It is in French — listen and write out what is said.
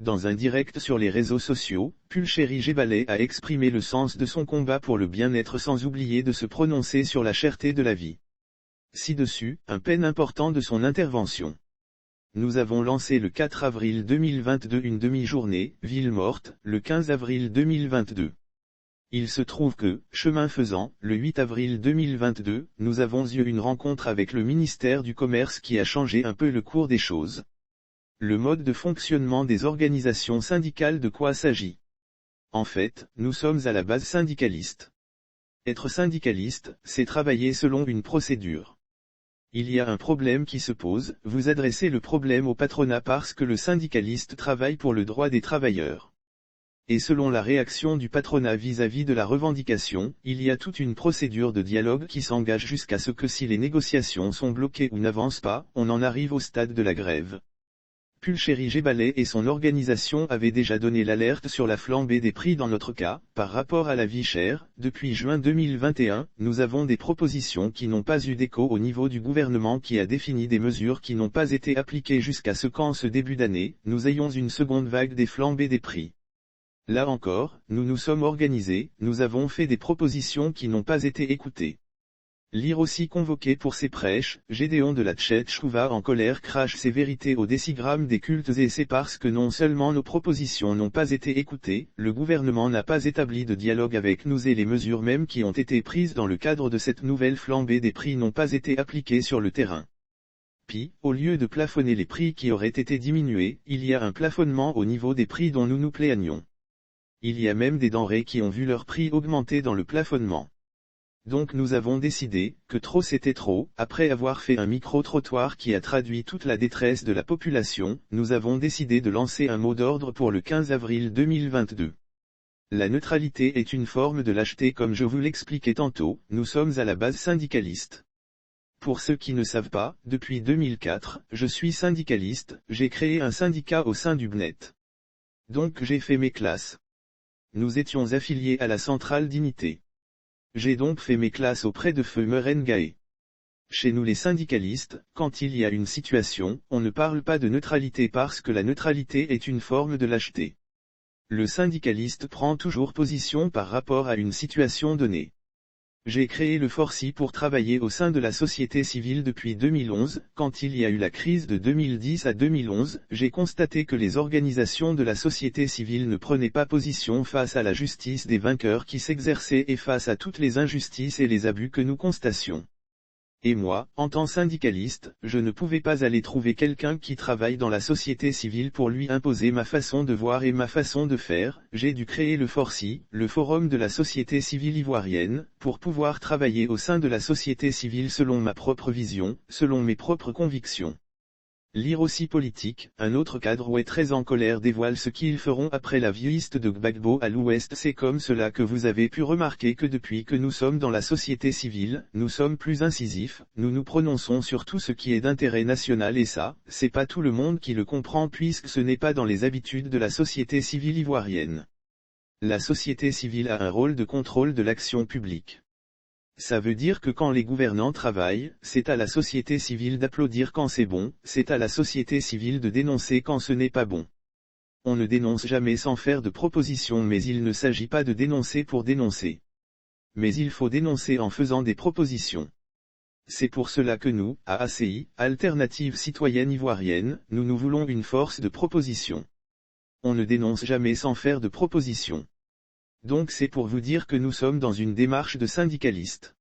dans un direct sur les réseaux sociaux, Pulchéry Gebhalay a exprimé le sens de son combat pour le bien-être sans oublier de se prononcer sur la cherté de la vie. Ci-dessus, un peine important de son intervention. Nous avons lancé le 4 avril 2022 une demi-journée, ville morte, le 15 avril 2022. Il se trouve que, chemin faisant, le 8 avril 2022, nous avons eu une rencontre avec le ministère du Commerce qui a changé un peu le cours des choses. Le mode de fonctionnement des organisations syndicales. De quoi s'agit? En fait, nous sommes à la base syndicalistes. Être syndicaliste, c'est travailler selon une procédure. Il y a un problème qui se pose, vous adressez le problème au patronat parce que le syndicaliste travaille pour le droit des travailleurs. Et selon la réaction du patronat vis-à-vis de la revendication, il y a toute une procédure de dialogue qui s'engage jusqu'à ce que si les négociations sont bloquées ou n'avancent pas, on en arrive au stade de la grève. Pulchéry Gebhalay et son organisation avaient déjà donné l'alerte sur la flambée des prix dans notre cas, par rapport à la vie chère. Depuis juin 2021, nous avons des propositions qui n'ont pas eu d'écho au niveau du gouvernement qui a défini des mesures qui n'ont pas été appliquées jusqu'à ce qu'en ce début d'année, nous ayons une seconde vague des flambées des prix. Là encore, nous nous sommes organisés, nous avons fait des propositions qui n'ont pas été écoutées. Lire aussi convoqué pour ses prêches, Gédéon de la Tchétchouva en colère crache ses vérités au décigramme des cultes et c'est parce que non seulement nos propositions n'ont pas été écoutées, le gouvernement n'a pas établi de dialogue avec nous et les mesures même qui ont été prises dans le cadre de cette nouvelle flambée des prix n'ont pas été appliquées sur le terrain. Puis, au lieu de plafonner les prix qui auraient été diminués, il y a un plafonnement au niveau des prix dont nous nous plaignons. Il y a même des denrées qui ont vu leur prix augmenter dans le plafonnement. Donc nous avons décidé, que trop c'était trop, après avoir fait un micro-trottoir qui a traduit toute la détresse de la population, nous avons décidé de lancer un mot d'ordre pour le 15 avril 2022. La neutralité est une forme de lâcheté comme je vous l'expliquais tantôt, nous sommes à la base syndicaliste. Pour ceux qui ne savent pas, depuis 2004, je suis syndicaliste, j'ai créé un syndicat au sein du BNET. Donc j'ai fait mes classes. Nous étions affiliés à la centrale d'unité. J'ai donc fait mes classes auprès de Feu Merengae. Chez nous les syndicalistes, quand il y a une situation, on ne parle pas de neutralité parce que la neutralité est une forme de lâcheté. Le syndicaliste prend toujours position par rapport à une situation donnée. J'ai créé le Forci pour travailler au sein de la société civile depuis 2011, quand il y a eu la crise de 2010 à 2011, j'ai constaté que les organisations de la société civile ne prenaient pas position face à la justice des vainqueurs qui s'exerçait et face à toutes les injustices et les abus que nous constations. Et moi, en tant syndicaliste, je ne pouvais pas aller trouver quelqu'un qui travaille dans la société civile pour lui imposer ma façon de voir et ma façon de faire, j'ai dû créer le Forci, le Forum de la société civile ivoirienne, pour pouvoir travailler au sein de la société civile selon ma propre vision, selon mes propres convictions. Lire aussi politique, un autre cadre où est très en colère dévoile ce qu'ils feront après la violiste de Gbagbo à l'ouest. C'est comme cela que vous avez pu remarquer que depuis que nous sommes dans la société civile, nous sommes plus incisifs, nous nous prononçons sur tout ce qui est d'intérêt national et ça, c'est pas tout le monde qui le comprend puisque ce n'est pas dans les habitudes de la société civile ivoirienne. La société civile a un rôle de contrôle de l'action publique. Ça veut dire que quand les gouvernants travaillent, c'est à la société civile d'applaudir quand c'est bon, c'est à la société civile de dénoncer quand ce n'est pas bon. On ne dénonce jamais sans faire de propositions mais il ne s'agit pas de dénoncer pour dénoncer. Mais il faut dénoncer en faisant des propositions. C'est pour cela que nous, à ACI, Alternative Citoyenne Ivoirienne, nous voulons une force de proposition. On ne dénonce jamais sans faire de propositions. Donc c'est pour vous dire que nous sommes dans une démarche de syndicaliste.